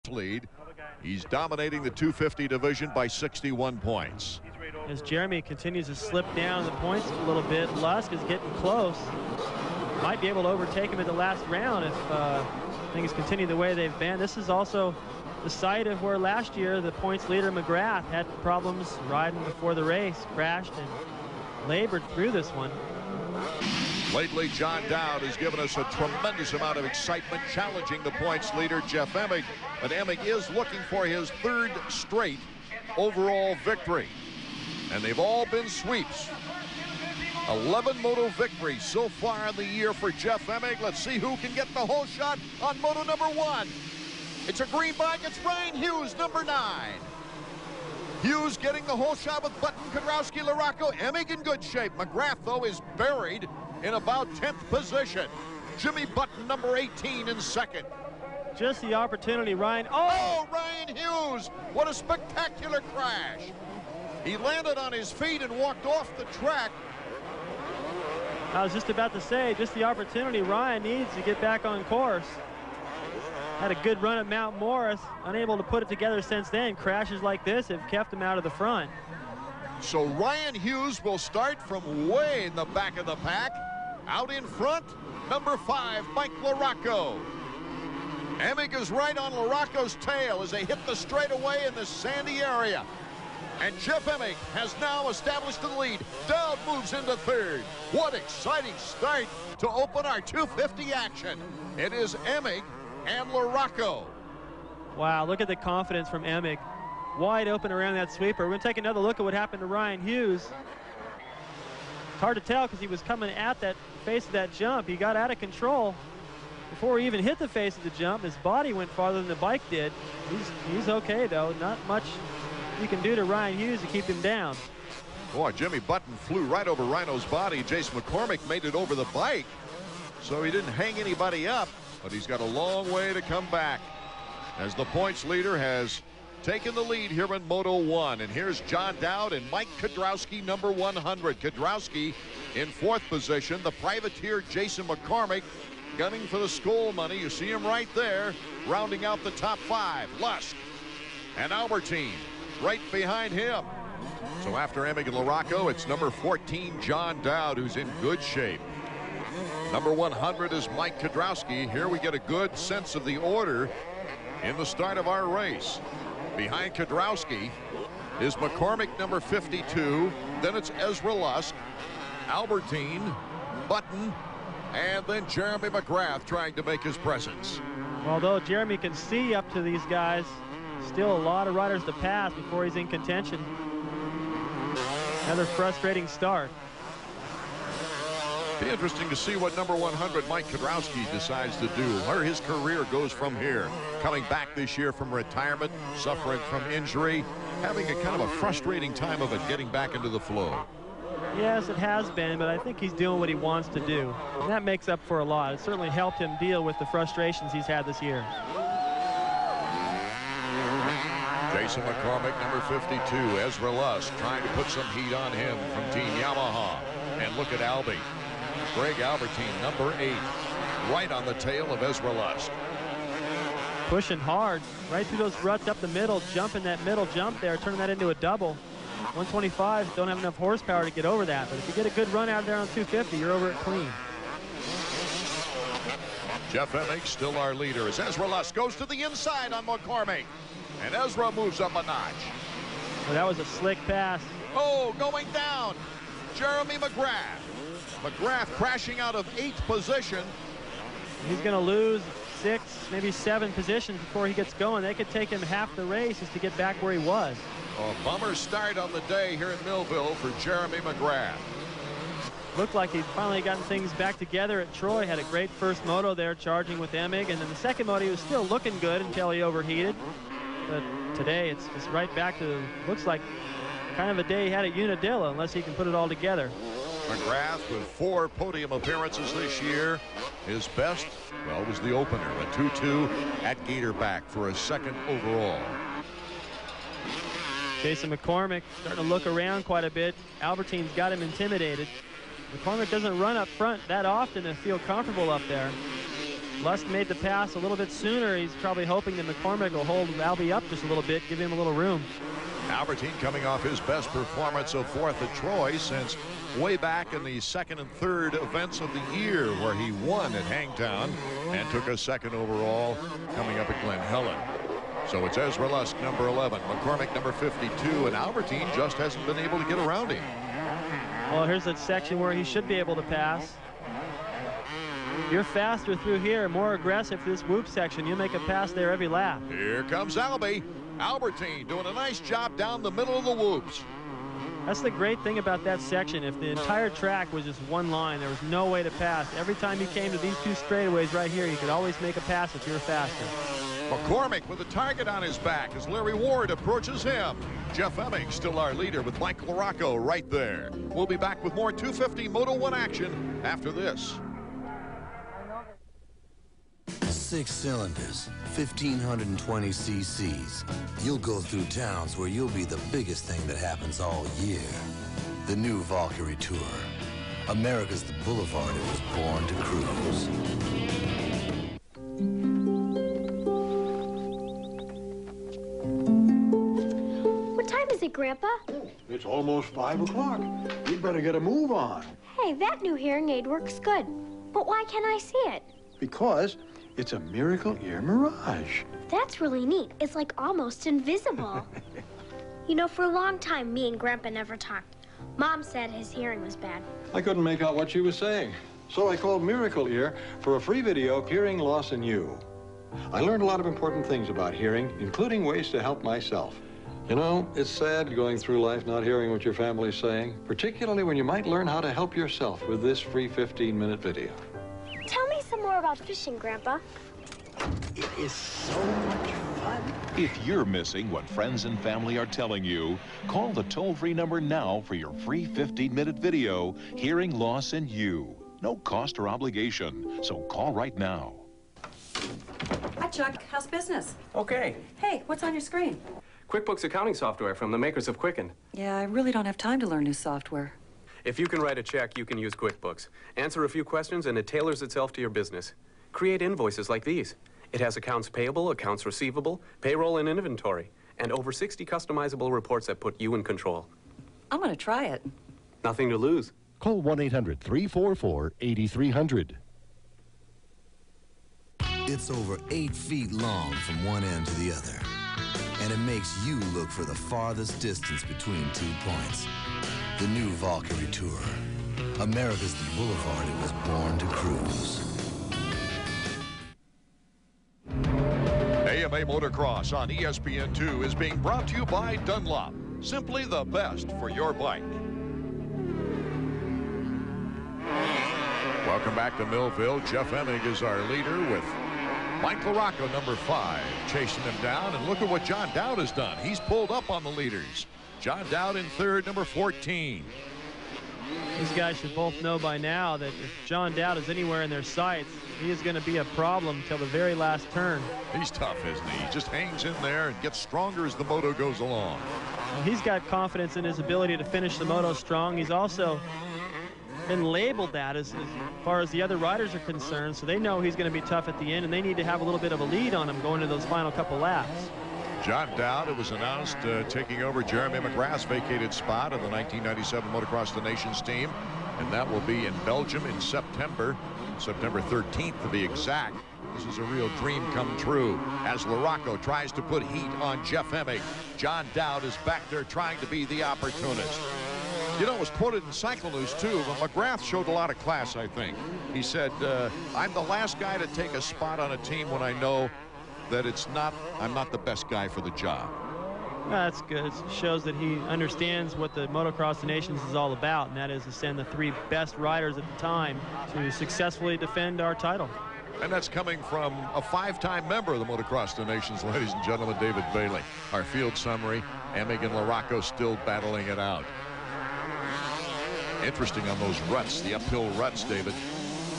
first lead. He's dominating the 250 division by 61 points. As Jeremy continues to slip down the points a little bit, Lusk is getting close. Might be able to overtake him at the last round if things continue the way they've been. This is also the site of where last year the points leader McGrath had problems riding before the race, crashed and labored through this one. Lately, John Dowd has given us a tremendous amount of excitement, challenging the points leader, Jeff Emig. But Emig is looking for his third straight overall victory. And they've all been sweeps. 11 Moto victories so far in the year for Jeff Emig. Let's see who can get the whole shot on Moto number 1. It's a green bike. It's Ryan Hughes, number 9. Hughes getting the whole shot with Button, Kudrowski, Larocco. Emig in good shape. McGrath, though, is buried in about 10th position. Jimmy Button, number 18, in second. Just the opportunity, Ryan. Oh, Ryan Hughes! What a spectacular crash. He landed on his feet and walked off the track. I was just about to say, just the opportunity Ryan needs to get back on course. Had a good run at Mount Morris, unable to put it together since then. Crashes like this have kept him out of the front. So Ryan Hughes will start from way in the back of the pack. Out in front, number 5, Mike Larocco. Emig is right on Larocco's tail as they hit the straightaway in the sandy area. And Jeff Emig has now established the lead. Dowd moves into third. What exciting start to open our 250 action. It is Emig and Larocco. Wow, look at the confidence from Emig. Wide open around that sweeper. We're going to take another look at what happened to Ryan Hughes. It's hard to tell because he was coming at that face of that jump. He got out of control. Before he even hit the face of the jump, his body went farther than the bike did. He's okay, though. Not much you can do to Ryan Hughes to keep him down. Boy, Jimmy Button flew right over Rhino's body. Jason McCormick made it over the bike, so he didn't hang anybody up, but he's got a long way to come back as the points leader has taken the lead here in Moto 1. And here's John Dowd and Mike Kudrowski, number 100. Kudrowski in 4th position. The privateer Jason McCormick gunning for the Skoll money. You see him right there, rounding out the top 5. Lusk and Albertine right behind him. So after Emig and Larocco, it's number 14, John Dowd, who's in good shape. Number 100 is Mike Kudrowski. Here we get a good sense of the order in the start of our race. Behind Kudrowski is McCormick, number 52. Then it's Ezra Lusk, Albertine, Button, and then Jeremy McGrath trying to make his presence. Although Jeremy can see up to these guys, still a lot of riders to pass before he's in contention. Another frustrating start. Be interesting to see what number 100 Mike Kudrowski decides to do, where his career goes from here. Coming back this year from retirement, suffering from injury, having a kind of a frustrating time of it getting back into the flow. Yes, it has been, but I think he's doing what he wants to do. And that makes up for a lot. It certainly helped him deal with the frustrations he's had this year. Jason McCormick, number 52. Ezra Lusk trying to put some heat on him from Team Yamaha. And look at Albie. Greg Albertine, number 8, right on the tail of Ezra Lusk. Pushing hard, right through those ruts up the middle, jumping that middle jump there, turning that into a double. 125 don't have enough horsepower to get over that, but if you get a good run out there on 250, you're over it clean. Jeff Emig still our leader as Ezra Lusk goes to the inside on McCormick. And Ezra moves up a notch. Well, that was a slick pass. Oh, going down. Jeremy McGrath. McGrath crashing out of 8th position. He's going to lose 6, maybe 7 positions before he gets going. They could take him half the race just to get back where he was. A bummer start on the day here in Millville for Jeremy McGrath. Looked like he'd finally gotten things back together at Troy. Had a great first moto there, charging with Emig. And then the second moto, he was still looking good until he overheated. But today, it's right back to, looks like kind of a day he had at Unadilla, unless he can put it all together. McGrath with 4 podium appearances this year. His best, well, was the opener, a 2-2 at Gatorback for a 2nd overall. Jason McCormick starting to look around quite a bit. Albertine's got him intimidated. McCormick doesn't run up front that often and feel comfortable up there. Lusk made the pass a little bit sooner. He's probably hoping that McCormick will hold Albie up just a little bit, give him a little room. Albertine coming off his best performance of 4th at Troy since way back in the 2nd and 3rd events of the year, where he won at Hangtown and took a 2nd overall coming up at Glen Helen. So it's Ezra Lusk, number 11, McCormick, number 52, and Albertine just hasn't been able to get around him. Well, here's that section where he should be able to pass. You're faster through here, more aggressive for this whoop section. You make a pass there every lap. Here comes Albie. Albertine doing a nice job down the middle of the whoops. That's the great thing about that section. If the entire track was just one line, there was no way to pass. Every time you came to these two straightaways right here, you could always make a pass if you were faster. McCormick with a target on his back as Larry Ward approaches him. Jeff Emming still our leader with Mike LaRocco right there. We'll be back with more 250 Moto 1 action after this. 6 cylinders, 1,520 cc's. You'll go through towns where you'll be the biggest thing that happens all year. The new Valkyrie Tour. America's the boulevard it was born to cruise. What time is it, Grandpa? It's almost 5 o'clock. We'd better get a move on. Hey, that new hearing aid works good. But why can't I see it? Because it's a Miracle Ear Mirage. That's really neat. It's like almost invisible. You know, for a long time, me and Grandpa never talked. Mom said his hearing was bad. I couldn't make out what she was saying. So I called Miracle Ear for a free video, Hearing Loss in You. I learned a lot of important things about hearing, including ways to help myself. You know, it's sad going through life not hearing what your family's saying, particularly when you might learn how to help yourself with this free 15-minute video. Tell me some more about fishing, Grandpa. It is so much fun. If you're missing what friends and family are telling you, call the toll-free number now for your free 15-minute video, Hearing Loss in You. No cost or obligation, so call right now. Hi, Chuck. How's business? Okay. Hey, what's on your screen? QuickBooks accounting software from the makers of Quicken. Yeah, I really don't have time to learn new software. If you can write a check, you can use QuickBooks. Answer a few questions and it tailors itself to your business. Create invoices like these. It has accounts payable, accounts receivable, payroll, and inventory, and over 60 customizable reports that put you in control. I'm going to try it. Nothing to lose. Call 1-800-344-8300. It's over 8 feet long from one end to the other. And it makes you look for the farthest distance between 2 points. The new Valkyrie Tour. America's the boulevard it was born to cruise. AMA Motocross on ESPN2 is being brought to you by Dunlop. Simply the best for your bike. Welcome back to Millville. Jeff Emming is our leader with Mike LaRocco, number 5, chasing him down. And look at what John Dowd has done. He's pulled up on the leaders. John Dowd in 3rd, number 14. These guys should both know by now that if John Dowd is anywhere in their sights, he is going to be a problem till the very last turn. He's tough, isn't he? He just hangs in there and gets stronger as the moto goes along. Well, he's got confidence in his ability to finish the moto strong. He's also been labeled that as far as the other riders are concerned, so they know he's going to be tough at the end, and they need to have a little bit of a lead on him going to those final couple laps. John Dowd, it was announced, taking over Jeremy McGrath's vacated spot of the 1997 Motocross the Nations team, and that will be in Belgium in September 13th to be exact. This is a real dream come true as LaRocco tries to put heat on Jeff Emming. John Dowd is back there trying to be the opportunist. You know, it was quoted in Cycle News, too, but McGrath showed a lot of class, I think. He said, I'm the last guy to take a spot on a team when I know that I'm not the best guy for the job. That's good. It shows that he understands what the Motocross the Nations is all about, and that is to send the 3 best riders at the time to successfully defend our title. And that's coming from a 5-time member of the Motocross the Nations, ladies and gentlemen, David Bailey. Our field summary, Emming and LaRocco still battling it out. Interesting on those ruts, the uphill ruts, David.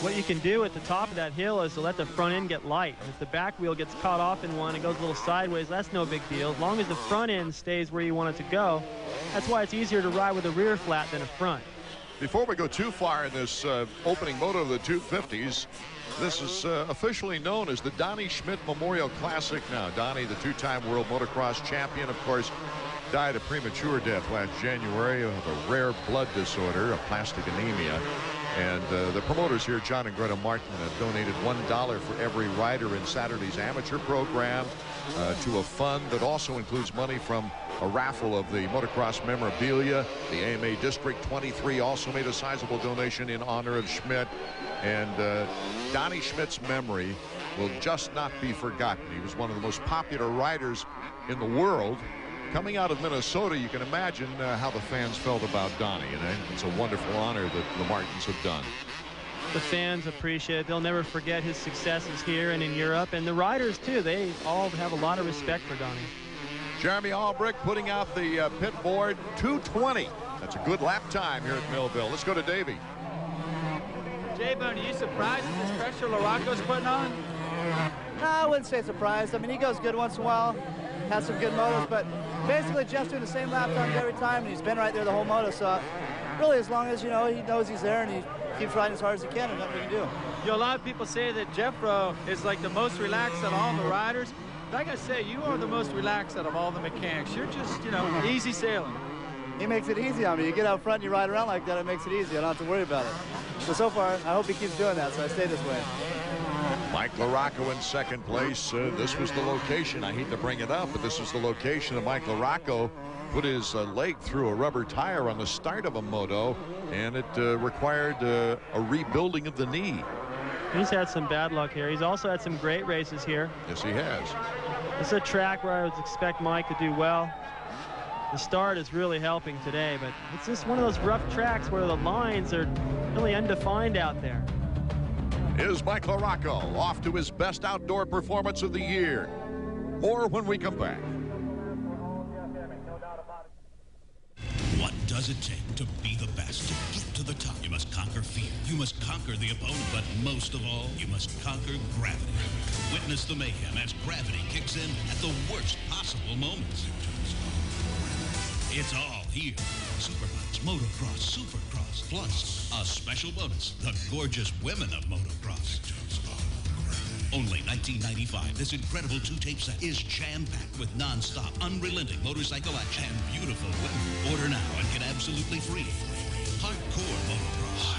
What you can do at the top of that hill is to let the front end get light. If the back wheel gets caught off in one and goes a little sideways, that's no big deal. As long as the front end stays where you want it to go, that's why it's easier to ride with a rear flat than a front. Before we go too far in this opening moto of the 250s, This is officially known as the Donnie Schmidt Memorial Classic now. Donnie, the two-time world motocross champion, of course, died a premature death last January of a rare blood disorder, aplastic anemia. And the promoters here, John and Greta Martin, have donated $1 for every rider in Saturday's amateur program to a fund that also includes money from a raffle of the motocross memorabilia. The AMA District 23 also made a sizable donation in honor of Schmidt. And Donnie Schmidt's memory will just not be forgotten. He was one of the most popular riders in the world. Coming out of Minnesota, you can imagine how the fans felt about Donnie, and it's a wonderful honor that the Martins have done. The fans appreciate it. They'll never forget his successes here and in Europe, and the riders too. They all have a lot of respect for Donnie. Jeremy Albrecht putting out the pit board, 2:20. That's a good lap time here at Millville. Let's go to Davey. J-Bone, are you surprised at this pressure LaRocco's putting on? No, I wouldn't say surprised. I mean, he goes good once in a while, has some good motos, but basically Jeff's doing the same lap times every time, and he's been right there the whole moto. So really, as long as, you know, he knows he's there and he keeps riding as hard as he can, and nothing he can do. You know, a lot of people say that Jeffro is like the most relaxed out of all the riders. Like I say, you are the most relaxed out of all the mechanics. You're just, you know, easy sailing. He makes it easy on me. You get out front and you ride around like that, it makes it easy. I don't have to worry about it. So far, I hope he keeps doing that, so I stay this way. Mike LaRocco in second place. This was the location. I hate to bring it up, but this was the location that Mike LaRocco put his leg through a rubber tire on the start of a moto, and it required a rebuilding of the knee. He's had some bad luck here. He's also had some great races here. Yes, he has. It's a track where I would expect Mike to do well. The start is really helping today, but it's just one of those rough tracks where the lines are really undefined out there. Here's Mike LaRocco off to his best outdoor performance of the year. More when we come back. What does it take to be the best? To get to the top, you must conquer fear. You must conquer the opponent, but most of all, you must conquer gravity. Witness the mayhem as gravity kicks in at the worst possible moments. It's all here. Superbikes, motocross, supercross, plus a special bonus, the gorgeous women of motocross. Only $19.95. This incredible two-tape set is jam-packed with non-stop, unrelenting motorcycle action and beautiful women. Order now and get absolutely free. Hardcore motocross.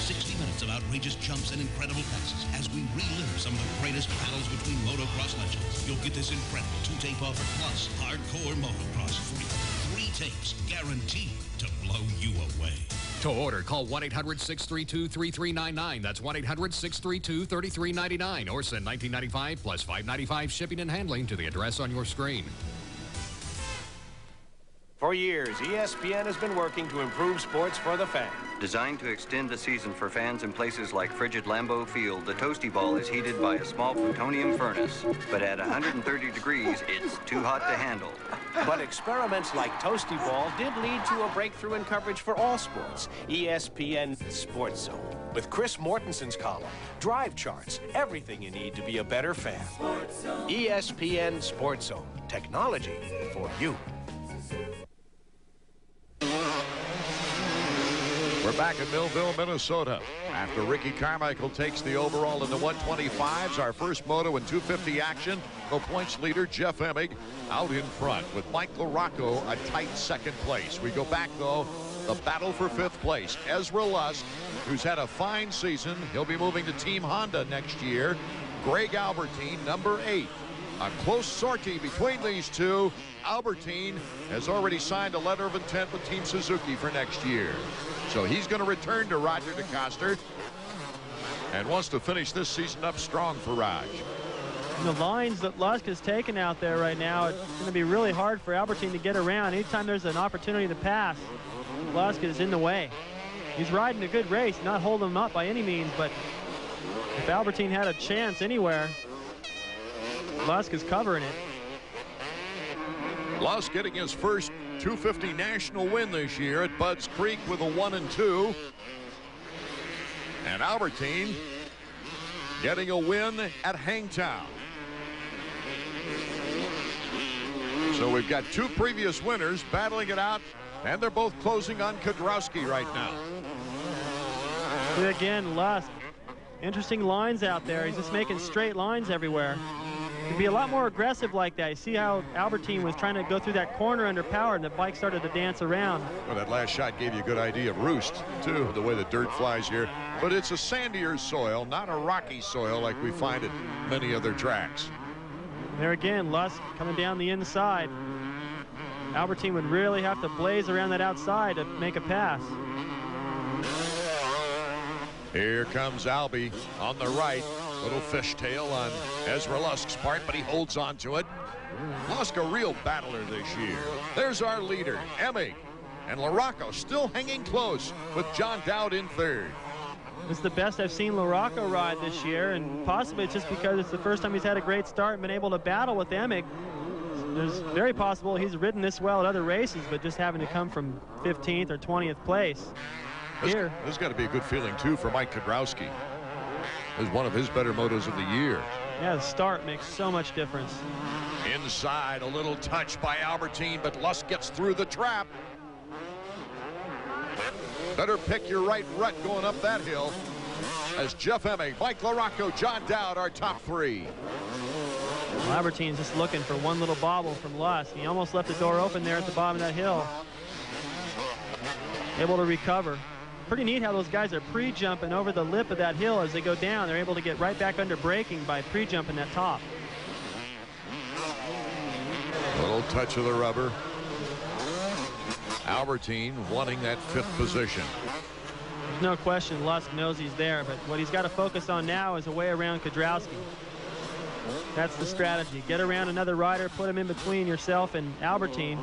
60 minutes of outrageous jumps and incredible passes as we relive some of the greatest battles between motocross legends. You'll get this incredible two-tape offer plus hardcore motocross free. 3 tapes guaranteed to blow you away. To order, call 1-800-632-3399. That's 1-800-632-3399. Or send $19.95 plus $5.95 shipping and handling to the address on your screen. For years, ESPN has been working to improve sports for the fan. Designed to extend the season for fans in places like frigid Lambeau Field, the Toasty Ball is heated by a small plutonium furnace. But at 130 degrees, it's too hot to handle. But experiments like Toasty Ball did lead to a breakthrough in coverage for all sports. ESPN Sports Zone. With Chris Mortensen's column, drive charts, everything you need to be a better fan. ESPN Sports Zone. Technology for you. We're back in Millville, Minnesota. After Ricky Carmichael takes the overall in the 125s, our first moto and 250 action, the points leader, Jeff Emig, out in front with Mike LaRocco a tight second place. We go back, though, the battle for 5th place. Ezra Lusk, who's had a fine season. He'll be moving to Team Honda next year. Greg Albertine, number 8. A close sortie between these two. Albertine has already signed a letter of intent with Team Suzuki for next year. So he's going to return to Roger DeCoster and wants to finish this season up strong for Raj. And the lines that Lusk has taken out there right now, it's going to be really hard for Albertine to get around. Anytime there's an opportunity to pass, Lusk is in the way. He's riding a good race, not holding him up by any means, but if Albertine had a chance anywhere, Lusk is covering it. Lusk getting his first 250 national win this year at Budds Creek with a 1 and 2. And Albertine getting a win at Hangtown. So we've got 2 previous winners battling it out, and they're both closing on Kudrowski right now. But again, Lusk Interesting lines out there. He's just making straight lines everywhere. He'd be a lot more aggressive like that. You see how Albertine was trying to go through that corner under power, and the bike started to dance around. Well, that last shot gave you a good idea of roost, too, the way the dirt flies here. But it's a sandier soil, not a rocky soil like we find at many other tracks. There again, Lusk coming down the inside. Albertine would really have to blaze around that outside to make a pass. Here comes Albie on the right. Little fishtail on Ezra Lusk's part, but he holds on to it. Lusk a real battler this year. There's our leader, Emig. And LaRocco still hanging close with John Dowd in third. It's the best I've seen LaRocco ride this year, and possibly it's just because it's the first time he's had a great start and been able to battle with Emig. There's very possible he's ridden this well at other races, but just having to come from 15th or 20th place. This has got to be a good feeling, too, for Mike Kudrowski. Is one of his better motos of the year. Yeah, the start makes so much difference. Inside, a little touch by Albertine, but Lusk gets through the trap. Better pick your right rut going up that hill. As Jeff Emig, Mike LaRocco, John Dowd, our top three. Well, Albertine's just looking for one little bobble from Lusk. He almost left the door open there at the bottom of that hill. Able to recover. Pretty neat how those guys are pre-jumping over the lip of that hill as they go down. They're able to get right back under braking by pre-jumping that top. Little touch of the rubber. Albertine wanting that 5th position. There's no question Lusk knows he's there, but what he's got to focus on now is a way around Kudrowski. That's the strategy. Get around another rider, put him in between yourself and Albertine.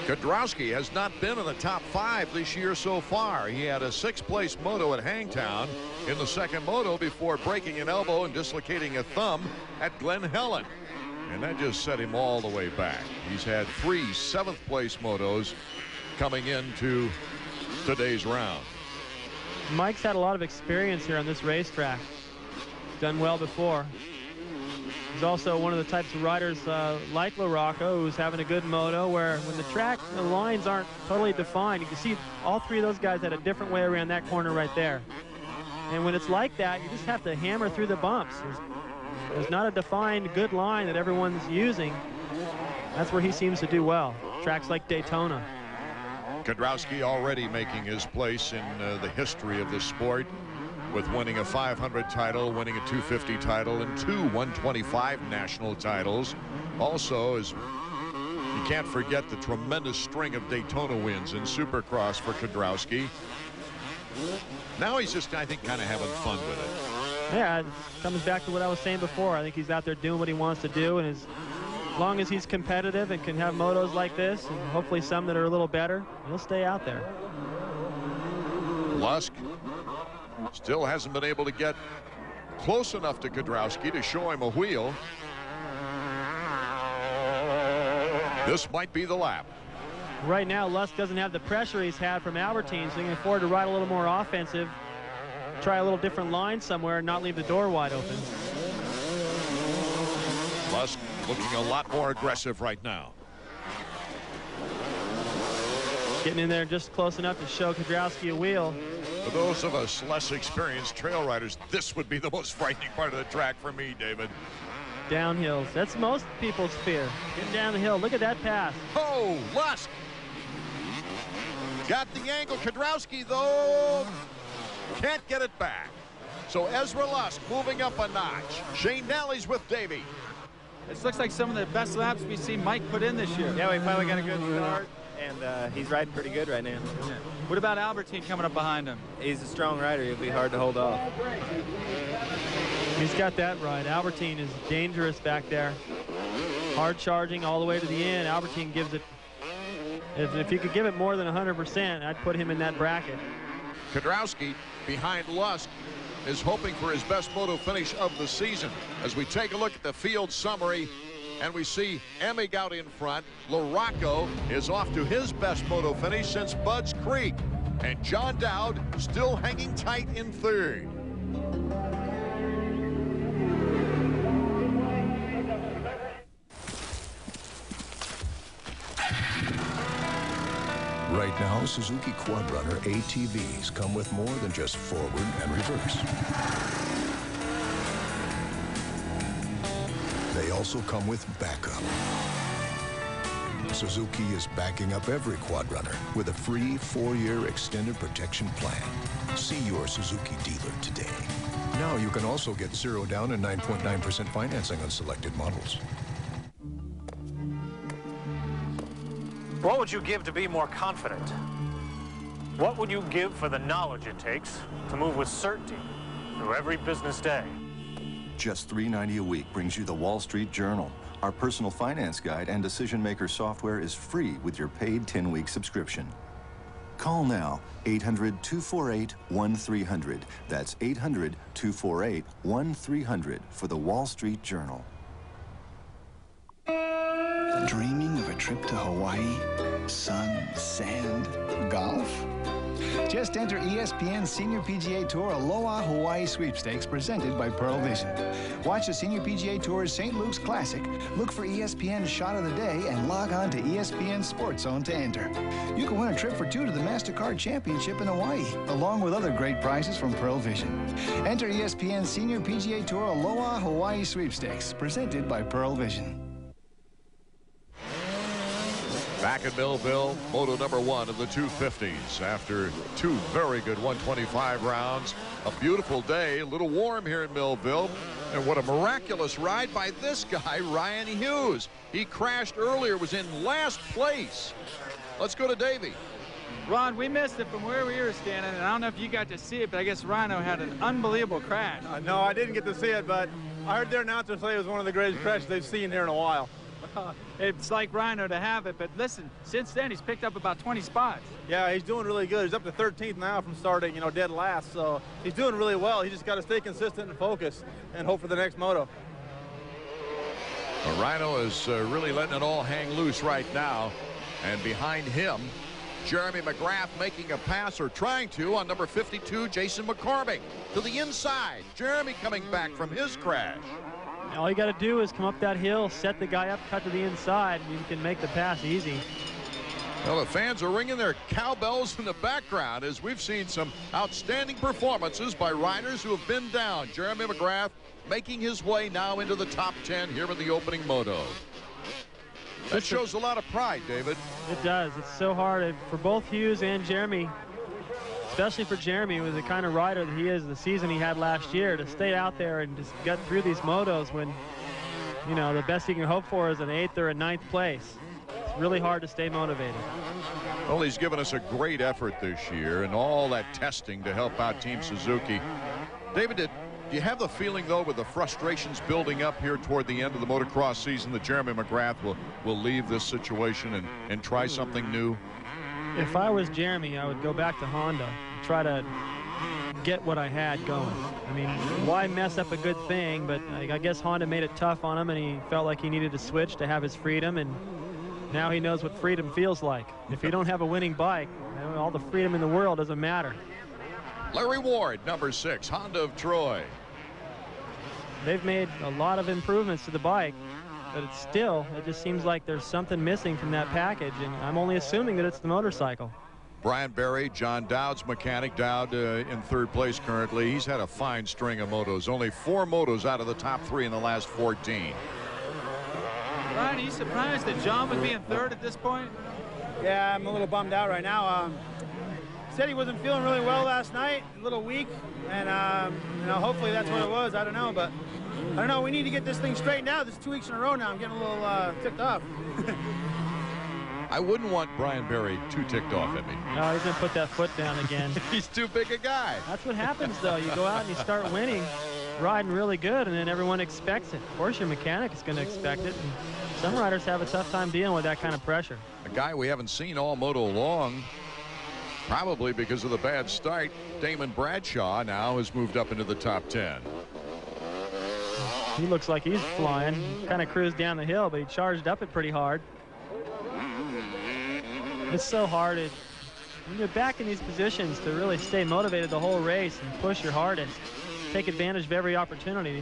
Kudrowski has not been in the top 5 this year so far. He had a 6th place moto at Hangtown in the 2nd moto before breaking an elbow and dislocating a thumb at Glen Helen. And that just set him all the way back. He's had 3 7th place motos coming into today's round. Mike's had a lot of experience here on this racetrack. Done well before. He's also one of the types of riders like LaRocco, who's having a good moto, where when the lines aren't totally defined, you can see all 3 of those guys had a different way around that corner right there. And when it's like that, you just have to hammer through the bumps. There's not a defined good line that everyone's using. That's where he seems to do well. Tracks like Daytona. Kudrowski already making his place in the history of the sport, with winning a 500 title, winning a 250 title, and 2 125 national titles. Also, you can't forget the tremendous string of Daytona wins in Supercross for Kudrowski. Now he's just, I think, kind of having fun with it. Yeah, it comes back to what I was saying before. I think he's out there doing what he wants to do, and as long as he's competitive and can have motos like this, and hopefully some that are a little better, he'll stay out there. Lusk still hasn't been able to get close enough to Kudrowski to show him a wheel. This might be the lap. Right now, Lusk doesn't have the pressure he's had from Albertine, so he can afford to ride a little more offensive, try a little different line somewhere, and not leave the door wide open. Lusk looking a lot more aggressive right now. Getting in there just close enough to show Kudrowski a wheel. For those of us less experienced trail riders, this would be the most frightening part of the track for me, David. Downhills. That's most people's fear. Getting down the hill. Look at that pass. Oh, Lusk. Got the angle. Kudrowski, though, can't get it back. So Ezra Lusk moving up a notch. Shane Nally's with Davey. This looks like some of the best laps we've seen Mike put in this year. Yeah, we finally got a good start, and he's riding pretty good right now. Yeah. What about Albertine coming up behind him? He's a strong rider. He'll be hard to hold off. He's got that right. Albertine is dangerous back there. Hard charging all the way to the end. Albertine gives it, if you could give it more than 100%, I'd put him in that bracket. Kudrowski behind Lusk is hoping for his best moto finish of the season. As we take a look at the field summary, and we see Emig out in front. LaRocco is off to his best moto finish since Budds Creek. And John Dowd still hanging tight in third. Right now, Suzuki Quadrunner ATVs come with more than just forward and reverse. They also come with backup. Suzuki is backing up every Quadrunner with a free 4-year extended protection plan. See your Suzuki dealer today. Now you can also get 0 down and 9.9% financing on selected models. What would you give to be more confident? What would you give for the knowledge it takes to move with certainty through every business day? Just $3.90 a week brings you the Wall Street Journal. Our personal finance guide and decision maker software is free with your paid 10-week subscription. Call now, 800-248-1300. That's 800-248-1300 for the Wall Street Journal. Dreaming of a trip to Hawaii? Sun, sand, golf? Just enter ESPN Senior PGA Tour Aloha Hawaii Sweepstakes presented by Pearl Vision. Watch the Senior PGA Tour's St. Luke's Classic, look for ESPN's Shot of the Day, and log on to ESPN Sports Zone to enter. You can win a trip for 2 to the MasterCard Championship in Hawaii, along with other great prizes from Pearl Vision. Enter ESPN Senior PGA Tour Aloha Hawaii Sweepstakes presented by Pearl Vision. Back in Millville, Moto #1 of the 250s. After 2 very good 125 rounds, a beautiful day, a little warm here in Millville, and what a miraculous ride by this guy, Ryan Hughes. He crashed earlier, was in last place. Let's go to Davey. Ron, we missed it from where we were standing, and I don't know if you got to see it, but I guess Rhino had an unbelievable crash. No, I didn't get to see it, but I heard their announcer say it was one of the greatest crashes they've seen here in a while. It's like Rhino to have it, but listen, since then he's picked up about 20 spots. Yeah, he's doing really good. He's up to 13th now from starting, dead last, so he's doing really well. He just got to stay consistent and focused and hope for the next moto. Well, Rhino is really letting it all hang loose right now, and behind him, Jeremy McGrath making a pass, or trying to, on number 52, Jason McCormick, to the inside. Jeremy coming back from his crash. All you got to do is come up that hill, set the guy up, cut to the inside, and you can make the pass easy. Well, the fans are ringing their cowbells in the background as we've seen some outstanding performances by riders who have been down. Jeremy McGrath making his way now into the top 10 here in the opening moto. That shows a lot of pride, David. It does. It's so hard for both Hughes and Jeremy, especially for Jeremy, with the kind of rider that he is, the season he had last year, to stay out there and just get through these motos when, the best he can hope for is an 8th or a 9th place. It's really hard to stay motivated. Well, he's given us a great effort this year and all that testing to help out Team Suzuki. David, do you have the feeling, though, with the frustrations building up here toward the end of the motocross season, that Jeremy McGrath will leave this situation and try something new? If I was Jeremy, I would go back to Honda and try to get what I had going. I mean, why mess up a good thing? But I guess Honda made it tough on him, and he felt like he needed to switch to have his freedom, and now he knows what freedom feels like. If you don't have a winning bike, all the freedom in the world doesn't matter. Larry Ward, number 6, Honda of Troy. They've made a lot of improvements to the bike, but it just seems like there's something missing from that package, and I'm only assuming that it's the motorcycle. Brian Berry, John Dowd's mechanic. Dowd in 3rd place currently. He's had a fine string of motos. Only 4 motos out of the top 3 in the last 14. Ryan, are you surprised that John would be in 3rd at this point? Yeah, I'm a little bummed out right now. Said he wasn't feeling really well last night, a little weak, and hopefully that's what it was. I don't know, but I don't know. We need to get this thing straightened out. This is 2 weeks in a row now. I'm getting a little ticked off. I wouldn't want Brian Berry too ticked off at me. No, he's going to put that foot down again. He's too big a guy. That's what happens, though. You go out and you start winning, riding really good, and then everyone expects it. Of course, your mechanic is going to expect it. And some riders have a tough time dealing with that kind of pressure. A guy we haven't seen all moto long, probably because of the bad start, Damon Bradshaw now has moved up into the top 10. He looks like he's flying. Kind of cruised down the hill, but he charged up it pretty hard. It's so hard when you're back in these positions to really stay motivated the whole race and push your hardest. Take advantage of every opportunity.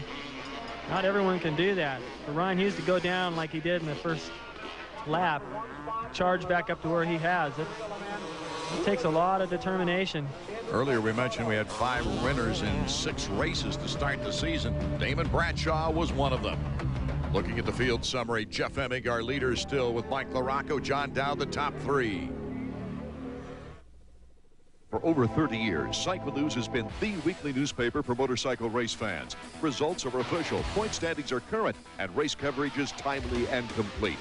Not everyone can do that. For Ryan Hughes to go down like he did in the first lap, charge back up to where he has, It takes a lot of determination. Earlier we mentioned we had 5 winners in 6 races to start the season. Damon Bradshaw was one of them. Looking at the field summary, Jeff Emig, our leader still, with Mike LaRocco, John Dowd, the top 3. For over 30 years, Cycle News has been the weekly newspaper for motorcycle race fans. Results are official, point standings are current, and race coverage is timely and complete.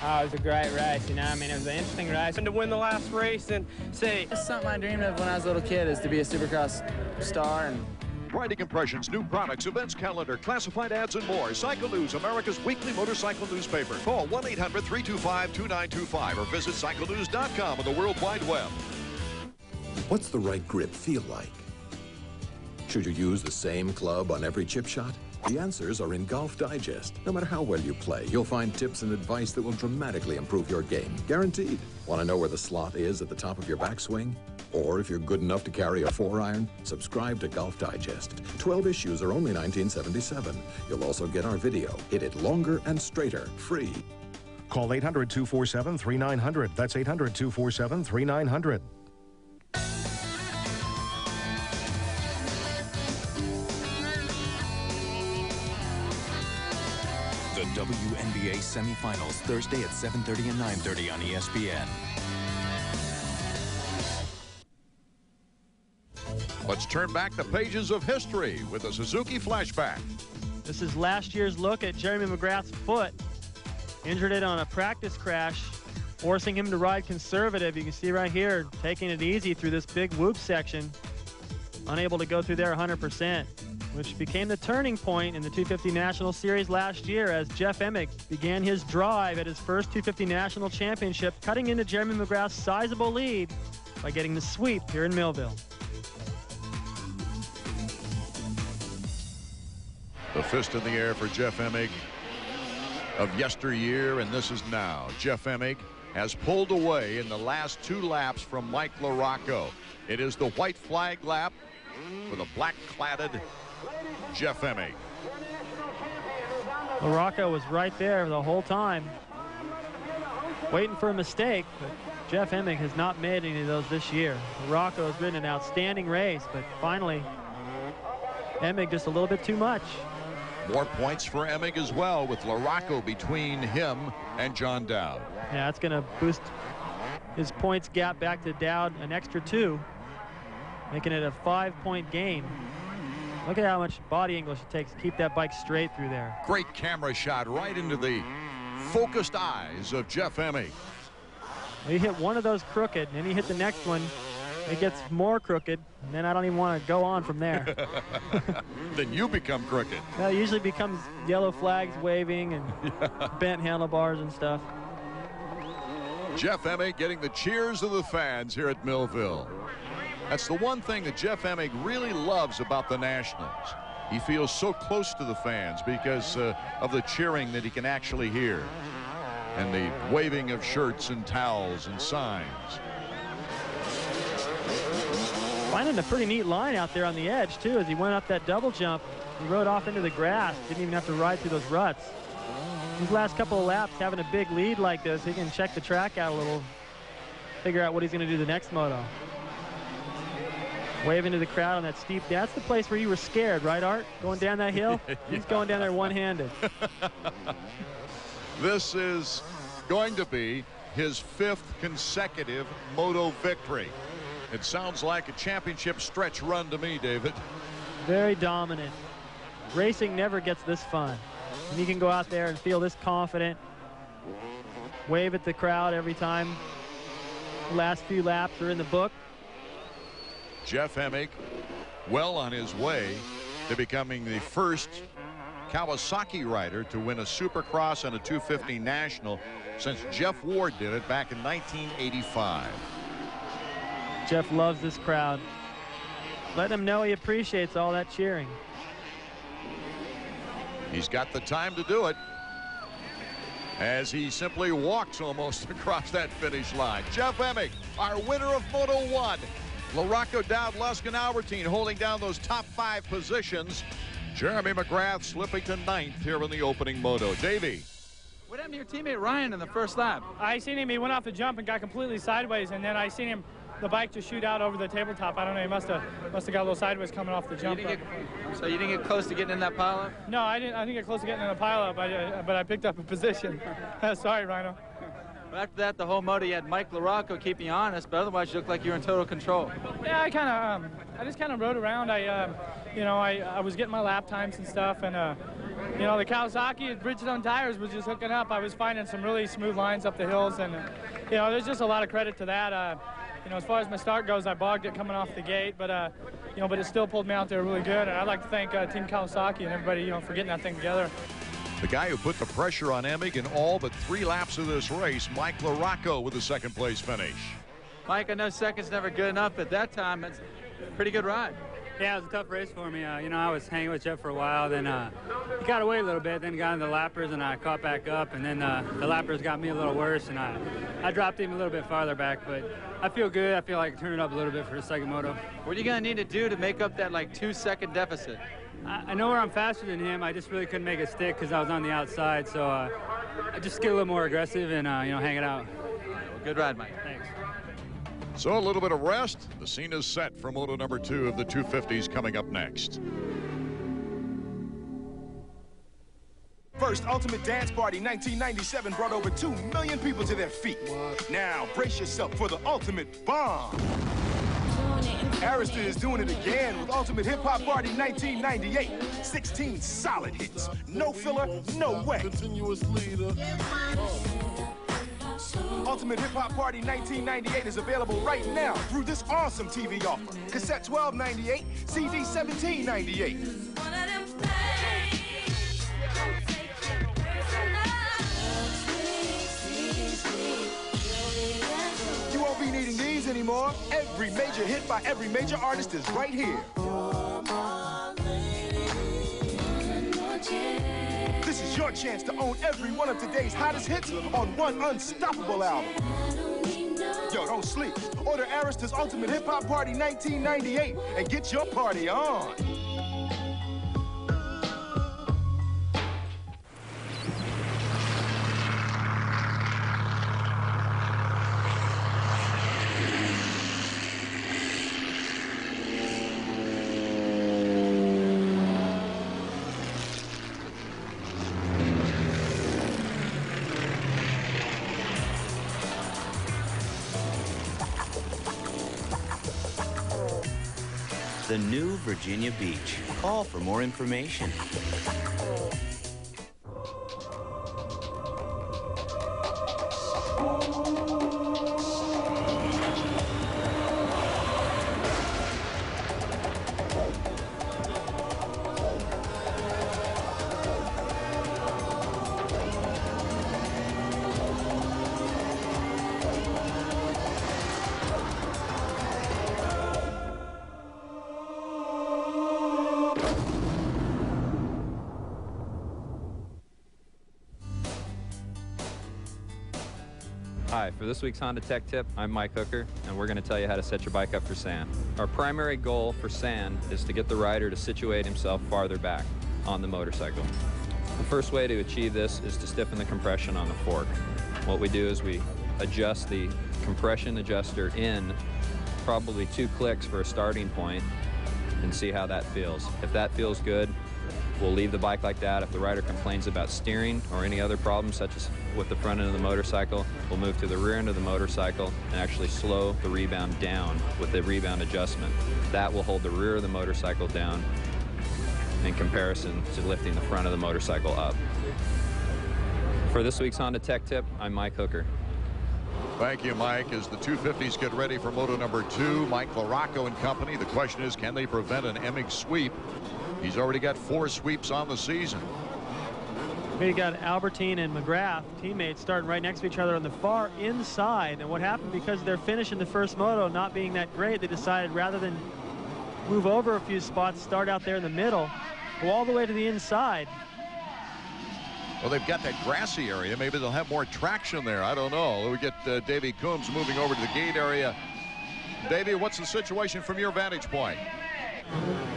Oh, it was a great race, you know. I mean, it was an interesting race. And to win the last race and say... It's something I dreamed of when I was a little kid, is to be a Supercross star. And Riding impressions, new products, events calendar, classified ads, and more. Cycle News, America's weekly motorcycle newspaper. Call 1-800-325-2925 or visit cyclenews.com on the World Wide Web. What's the right grip feel like? Should you use the same club on every chip shot? The answers are in Golf Digest. No matter how well you play, you'll find tips and advice that will dramatically improve your game. Guaranteed. Want to know where the slot is at the top of your backswing? Or if you're good enough to carry a 4-iron, subscribe to Golf Digest. 12 issues are only $19.77. You'll also get our video. Hit it longer and straighter, free. Call 800-247-3900. That's 800-247-3900. The WNBA semifinals Thursday at 7:30 and 9:30 on ESPN. Let's turn back the pages of history with a Suzuki flashback. This is last year's look at Jeremy McGrath's foot. Injured it on a practice crash, forcing him to ride conservative. You can see right here, taking it easy through this big whoop section. Unable to go through there 100%, which became the turning point in the 250 National Series last year as Jeff Emig began his drive at his first 250 National Championship, cutting into Jeremy McGrath's sizable lead by getting the sweep here in Millville. The fist in the air for Jeff Emig of yesteryear, and this is now. Jeff Emig has pulled away in the last 2 laps from Mike LaRocco. It is the white flag lap with a black-cladded Jeff Emig. LaRocco was right there the whole time, waiting for a mistake, but Jeff Emig has not made any of those this year. LaRocco has ridden an outstanding race, but finally, Emig just a little bit too much. More points for Emig as well, with LaRocco between him and John Dowd. Yeah, that's going to boost his points gap back to Dowd an extra 2, making it a 5-point game. Look at how much body English it takes to keep that bike straight through there. Great camera shot right into the focused eyes of Jeff Emig. He hit one of those crooked, and then he hit the next one. It gets more crooked, and then I don't even want to go on from there. Then you become crooked. Well, it usually becomes yellow flags waving and bent handlebars and stuff. Jeff Emig getting the cheers of the fans here at Millville. That's the one thing that Jeff Emig really loves about the Nationals. He feels so close to the fans because of the cheering that he can actually hear, and the waving of shirts and towels and signs. Finding a pretty neat line out there on the edge, too, as he went up that double jump. He rode off into the grass. Didn't even have to ride through those ruts. These last couple of laps, having a big lead like this, he can check the track out a little, figure out what he's going to do the next moto. Waving to the crowd on that steep. That's the place where you were scared, right, Art? Going down that hill? Yeah. He's going down there one-handed. This is going to be his 5th consecutive moto victory. It sounds like a championship stretch run to me, David. Very dominant. Racing never gets this fun. And you can go out there and feel this confident, wave at the crowd every time. The last few laps are in the book. Jeff Emig well on his way to becoming the first Kawasaki rider to win a Supercross and a 250 National since Jeff Ward did it back in 1985. Jeff loves this crowd. Let him know he appreciates all that cheering. He's got the time to do it as he simply walks almost across that finish line. Jeff Emig, our winner of Moto 1. LaRocco, Dowd, Lusk, and Albertine holding down those top 5 positions. Jeremy McGrath slipping to 9th here in the opening moto. Davey. What happened to your teammate Ryan in the first lap? I seen him, he went off the jump and got completely sideways, and then I seen him the bike just shoot out over the tabletop. I don't know, he must have got a little sideways coming off the jump. So you didn't get close to getting in that pileup? No, I didn't get close to getting in the pileup, but I picked up a position. Sorry, Rhino. Well, after that, the whole moto, you had Mike LaRocco keeping you honest, but otherwise you looked like you were in total control. Yeah, I just kind of rode around. I was getting my lap times and stuff, and you know, the Kawasaki Bridgestone tires was just hooking up. I was finding some really smooth lines up the hills, and you know, there's just a lot of credit to that. You know, as far as my start goes, I bogged it coming off the gate, but you know, but it still pulled me out there really good. And I'd like to thank Team Kawasaki and everybody, you know, for getting that thing together. The guy who put the pressure on Emig in all but 3 laps of this race, Mike LaRocco, with a second-place finish. Mike, I know second's never good enough, but that time it's a pretty good ride. Yeah, it was a tough race for me. You know, I was hanging with Jeff for a while, then he got away a little bit, then got into the lappers, and I caught back up, and then the lappers got me a little worse, and I dropped him a little bit farther back, but I feel good. I feel like I turned it up a little bit for the second moto. What are you going to need to do to make up that, like, 2-second deficit? I know where I'm faster than him. I just really couldn't make it stick because I was on the outside, so I just get a little more aggressive and, you know, hang it out. Good ride, Mike. Thanks. So a little bit of rest. The scene is set for Moto number 2 of the 250s coming up next. First Ultimate Dance Party 1997 brought over 2 million people to their feet. Now brace yourself for the ultimate bomb. Arista is doing it again with Ultimate Hip Hop Party 1998. 16 solid hits. No filler, no way. Ultimate Hip Hop Party 1998 is available right now through this awesome TV offer. Cassette $12.98, CD $17.98. You won't be needing these anymore. Every major hit by every major artist is right here. This is your chance to own every one of today's hottest hits on one unstoppable album. Yo, don't sleep. Order Arista's Ultimate Hip Hop Party 1998 and get your party on. The new Virginia Beach. Call for more information. Hi, for this week's Honda Tech Tip, I'm Mike Hooker, and we're going to tell you how to set your bike up for sand. Our primary goal for sand is to get the rider to situate himself farther back on the motorcycle. The first way to achieve this is to stiffen the compression on the fork. What we do is we adjust the compression adjuster in probably 2 clicks for a starting point and see how that feels. If that feels good, we'll leave the bike like that. If the rider complains about steering or any other problems, such as with the front end of the motorcycle, we'll move to the rear end of the motorcycle and actually slow the rebound down with the rebound adjustment. That will hold the rear of the motorcycle down in comparison to lifting the front of the motorcycle up. For this week's Honda Tech Tip, I'm Mike Hooker. Thank you, Mike. As the 250s get ready for Moto number 2, Mike LaRocco and company, the question is, can they prevent an Emig sweep? He's already got 4 sweeps on the season. We got Albertine and McGrath, teammates, starting right next to each other on the far inside. And what happened, because their finish in the first moto not being that great, they decided rather than move over a few spots, start out there in the middle, go all the way to the inside. Well, they've got that grassy area. Maybe they'll have more traction there. I don't know. We get Davey Coombs moving over to the gate area. Davey, what's the situation from your vantage point?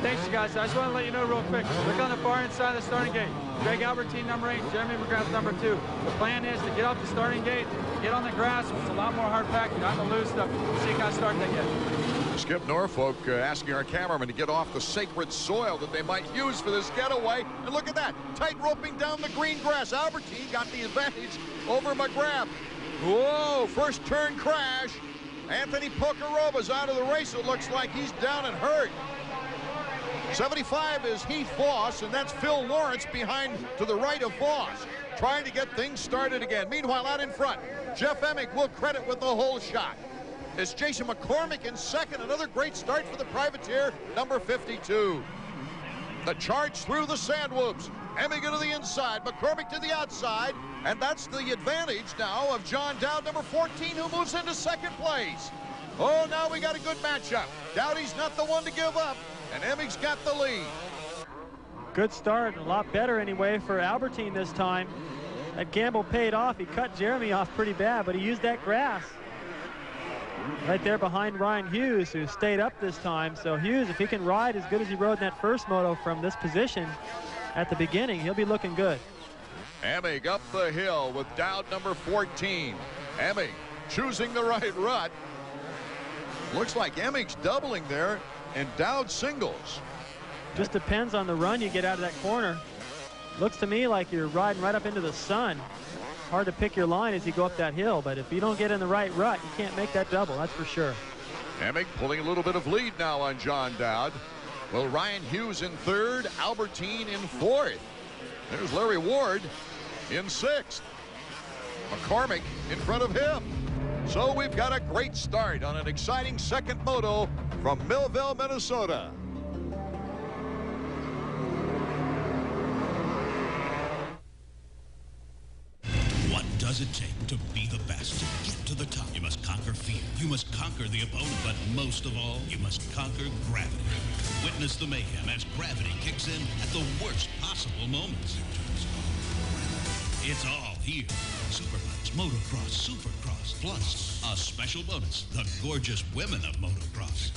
Thanks, guys. I just want to let you know real quick. Look on the far inside of the starting gate. Greg Albertine, number 8, Jeremy McGrath, number 2. The plan is to get off the starting gate, get on the grass. It's a lot more hard packed, not the loose stuff. See how start they get. Skip Norfolk asking our cameraman to get off the sacred soil that they might use for this getaway. And look at that, tight roping down the green grass. Albertine got the advantage over McGrath. Whoa, first turn crash. Anthony Pocarova's out of the race. It looks like he's down and hurt. 75 is Heath Voss, and that's Phil Lawrence behind to the right of Voss, trying to get things started again. Meanwhile, out in front, Jeff Emig will credit with the whole shot. It's Jason McCormick in second. Another great start for the privateer, number 52. The charge through the sand whoops. Emig into the inside, McCormick to the outside, and that's the advantage now of John Dowd, number 14, who moves into second place. Oh, now we got a good matchup. Dowdy's not the one to give up, and Emig's got the lead. Good start, a lot better anyway for Albertine this time. That gamble paid off. He cut Jeremy off pretty bad, but he used that grass. Right there behind Ryan Hughes, who stayed up this time. So Hughes, if he can ride as good as he rode in that first moto from this position at the beginning, he'll be looking good. Emig up the hill with Dowd, number 14. Emig choosing the right rut. Looks like Emig's doubling there, and Dowd singles. Just depends on the run you get out of that corner. Looks to me like you're riding right up into the sun. Hard to pick your line as you go up that hill, but if you don't get in the right rut, you can't make that double, that's for sure. Emig pulling a little bit of lead now on John Dowd. Well, Ryan Hughes in third, Albertine in fourth. There's Larry Ward in sixth. McCormick in front of him. So we've got a great start on an exciting second moto from Millville, Minnesota. What does it take to be the best? To get to the top, you must conquer fear. You must conquer the opponent, but most of all, you must conquer gravity. Witness the mayhem as gravity kicks in at the worst possible moments. It's all here. Superbikes, motocross, supercross, plus a special bonus, the gorgeous women of motocross.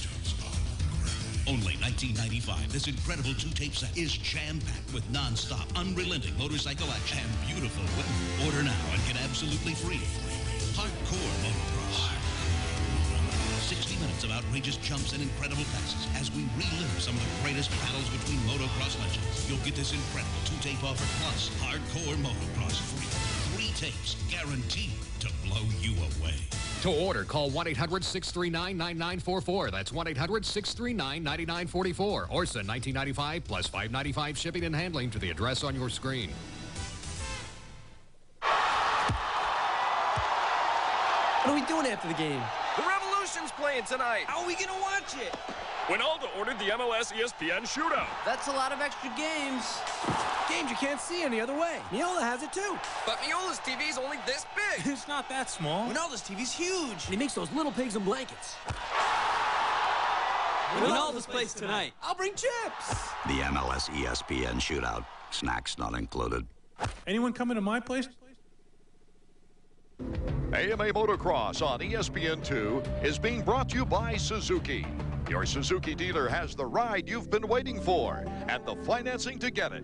Only $19.95. This incredible two-tape set is jam-packed with non-stop, unrelenting motorcycle action and beautiful women. Order now and get absolutely free. Hardcore Motocross. 60 minutes of outrageous jumps and incredible passes as we relive some of the greatest battles between motocross legends. You'll get this incredible two-tape offer plus Hardcore Motocross free. 3 tapes guaranteed to blow you away. To order, call 1-800-639-9944. That's 1-800-639-9944. Or send $19.95 plus $5.95 shipping and handling to the address on your screen. What are we doing after the game? The Revolution's playing tonight. How are we going to watch it? Winalda ordered the MLS ESPN shootout. That's a lot of extra games. Games you can't see any other way. Miola has it too. But Miola's TV's only this big. It's not that small. Winalda's TV's huge. And he makes those little pigs in blankets. Winalda's place tonight. I'll bring chips. The MLS ESPN shootout. Snacks not included. Anyone coming to my place? AMA Motocross on ESPN2 is being brought to you by Suzuki. Your Suzuki dealer has the ride you've been waiting for and the financing to get it.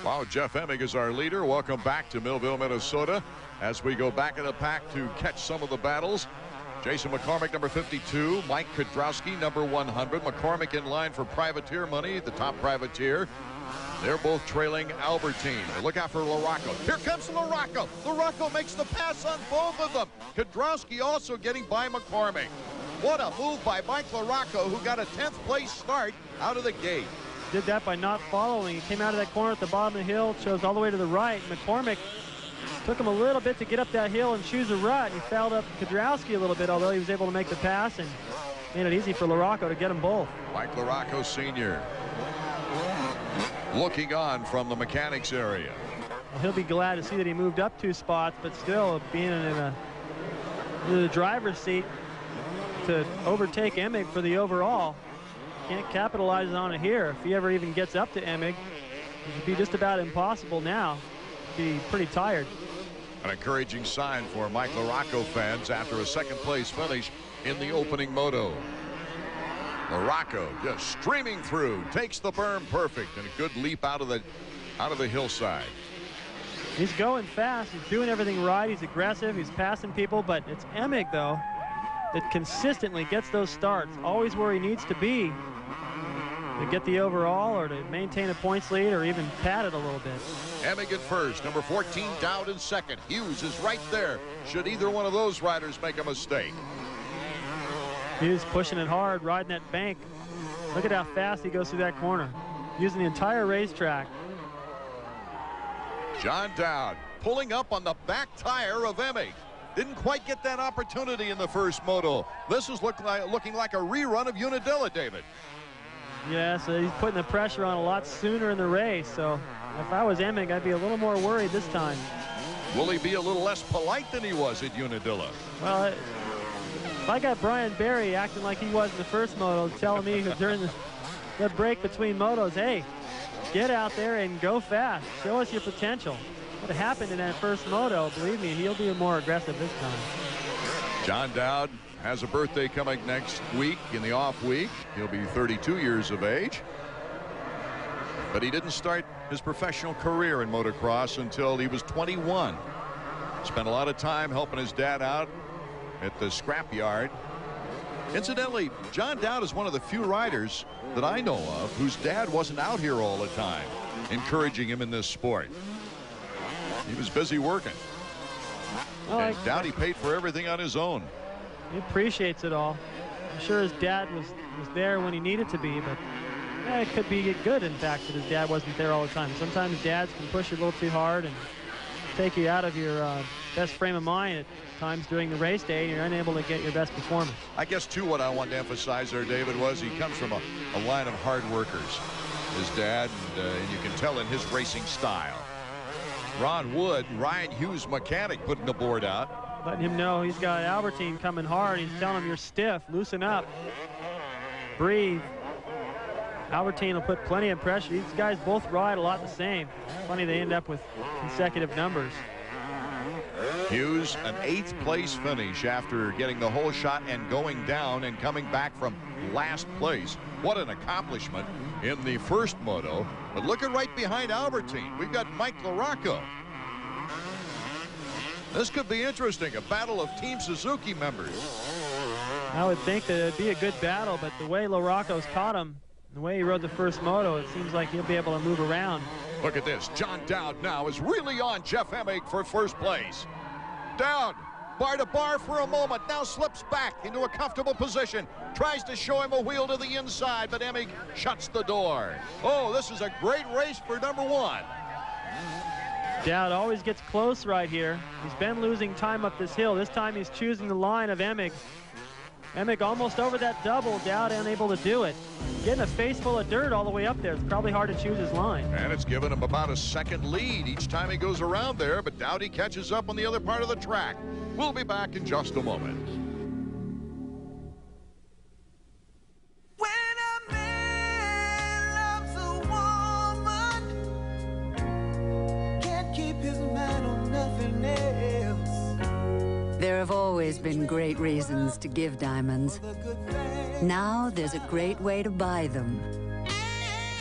Wow, Jeff Emig is our leader. Welcome back to Millville, Minnesota. As we go back in the pack to catch some of the battles. Jason McCormick, number 52. Mike Kudrowski, number 100. McCormick in line for privateer money, the top privateer. They're both trailing Albertine. Look out for LaRocco. Here comes LaRocco. LaRocco makes the pass on both of them. Kudrowski also getting by McCormick. What a move by Mike LaRocco, who got a 10th place start out of the gate. Did that by not following. He came out of that corner at the bottom of the hill, chose all the way to the right. McCormick took him a little bit to get up that hill and choose a rut. He fouled up Kudrowski a little bit, although he was able to make the pass and made it easy for LaRocco to get them both. Mike LaRocco Sr. looking on from the mechanics area. Well, he'll be glad to see that he moved up 2 spots, but still being in the driver's seat to overtake Emig for the overall. Can't capitalize on it here. If he ever even gets up to Emig, it would be just about impossible now. Be pretty tired. An encouraging sign for Mike LaRocco fans after a second place finish in the opening moto. LaRocco just streaming through, takes the berm perfect, and a good leap out of the out of the hillside. He's going fast. He's doing everything right. He's aggressive. He's passing people. But it's Emig, though, that consistently gets those starts. Always where he needs to be to get the overall or to maintain a points lead or even pad it a little bit. Emig at first. Number 14 Dowd in second. Hughes is right there. Should either one of those riders make a mistake. Hughes pushing it hard, riding that bank. Look at how fast he goes through that corner, using the entire racetrack. John Dowd pulling up on the back tire of Emig. Didn't quite get that opportunity in the first moto. This is looking like a rerun of Unadilla, David. Yeah, so he's putting the pressure on a lot sooner in the race. So if I was Emig, I'd be a little more worried this time. Will he be a little less polite than he was at Unadilla? Well, if I got Brian Barry acting like he was in the first moto, telling me during the break between motos, hey, get out there and go fast. Show us your potential. What happened in that first moto, believe me, he'll be more aggressive this time. John Dowd has a birthday coming next week in the off week. He'll be 32 years of age. But he didn't start his professional career in motocross until he was 21. Spent a lot of time helping his dad out at the scrapyard. Incidentally, John Dowd is one of the few riders that I know of whose dad wasn't out here all the time encouraging him in this sport. He was busy working. Well, and Dowdy paid for everything on his own. He appreciates it all. I'm sure his dad was there when he needed to be, but yeah, it could be good, in fact, that his dad wasn't there all the time. Sometimes dads can push you a little too hard and take you out of your best frame of mind at times during the race day, and you're unable to get your best performance. I guess, too, what I want to emphasize there, David, was he comes from a line of hard workers. His dad, and you can tell in his racing style. Ron Wood, Ryan Hughes' mechanic, putting the board out. Letting him know he's got Albertine coming hard. He's telling him you're stiff. Loosen up. Breathe. Albertine will put plenty of pressure. These guys both ride a lot the same. Funny they end up with consecutive numbers. Hughes, an 8th place finish after getting the whole shot and going down and coming back from last place. What an accomplishment in the first moto. But look at right behind Albertine. We've got Mike LaRocco. This could be interesting, a battle of Team Suzuki members. I would think that it'd be a good battle, but the way LaRocco's caught him, the way he rode the first moto, it seems like he'll be able to move around. Look at this. John Dowd now is really on Jeff Emig for first place. Dowd, bar to bar for a moment, now slips back into a comfortable position. Tries to show him a wheel to the inside, but Emig shuts the door. Oh, this is a great race for number 1. Dowd always gets close right here. He's been losing time up this hill. This time he's choosing the line of Emig. Emig almost over that double. Dowd unable to do it. Getting a face full of dirt all the way up there. It's probably hard to choose his line. And it's given him about a second lead each time he goes around there, but Dowdy catches up on the other part of the track. We'll be back in just a moment. There have always been great reasons to give diamonds. Now there's a great way to buy them.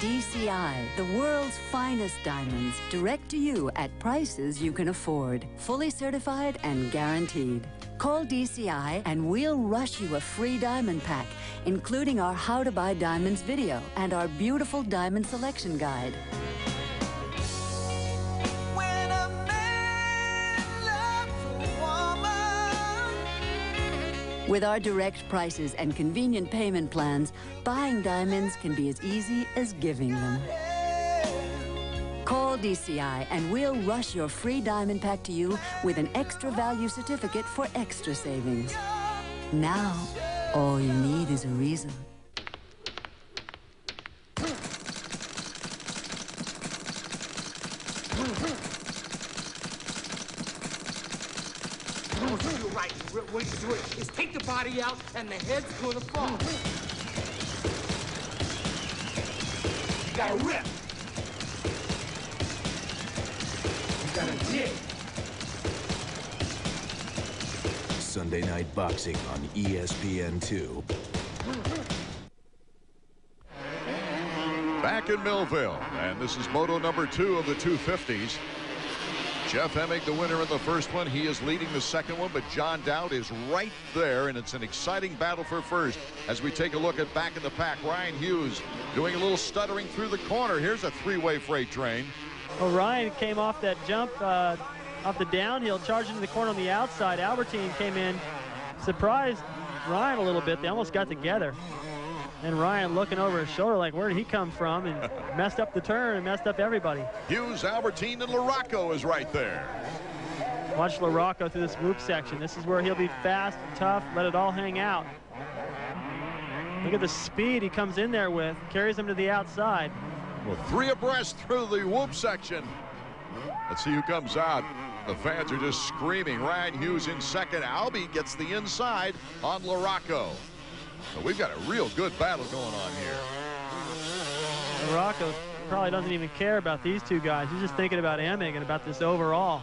DCI, the world's finest diamonds, direct to you at prices you can afford. Fully certified and guaranteed. Call DCI and we'll rush you a free diamond pack, including our How to Buy Diamonds video and our beautiful diamond selection guide. With our direct prices and convenient payment plans, buying diamonds can be as easy as giving them. Call DCI and we'll rush your free diamond pack to you with an extra value certificate for extra savings. Now, all you need is a reason. What you do is take the body out and the head's gonna fall. You gotta rip. You gotta dig. Sunday Night Boxing on ESPN2. Back track in Millville. And this is Moto number 2 of the 250s. Jeff Emig, the winner in the first one. He is leading the second one, but John Dowd is right there, and it's an exciting battle for first. As we take a look at back in the pack, Ryan Hughes doing a little stuttering through the corner. Here's a three-way freight train. Well, Ryan came off that jump off the downhill, charged into the corner on the outside. Albertine came in, surprised Ryan a little bit. They almost got together. And Ryan looking over his shoulder like, where did he come from? And messed up the turn and messed up everybody. Hughes, Albertine, and LaRocco is right there. Watch LaRocco through this whoop section. This is where he'll be fast and tough, let it all hang out. Look at the speed he comes in there with, carries him to the outside. Well, 3 abreast through the whoop section. Let's see who comes out. The fans are just screaming. Ryan Hughes in second. Albie gets the inside on LaRocco. So we've got a real good battle going on here. LaRocco probably doesn't even care about these two guys. He's just thinking about Emig and about this overall.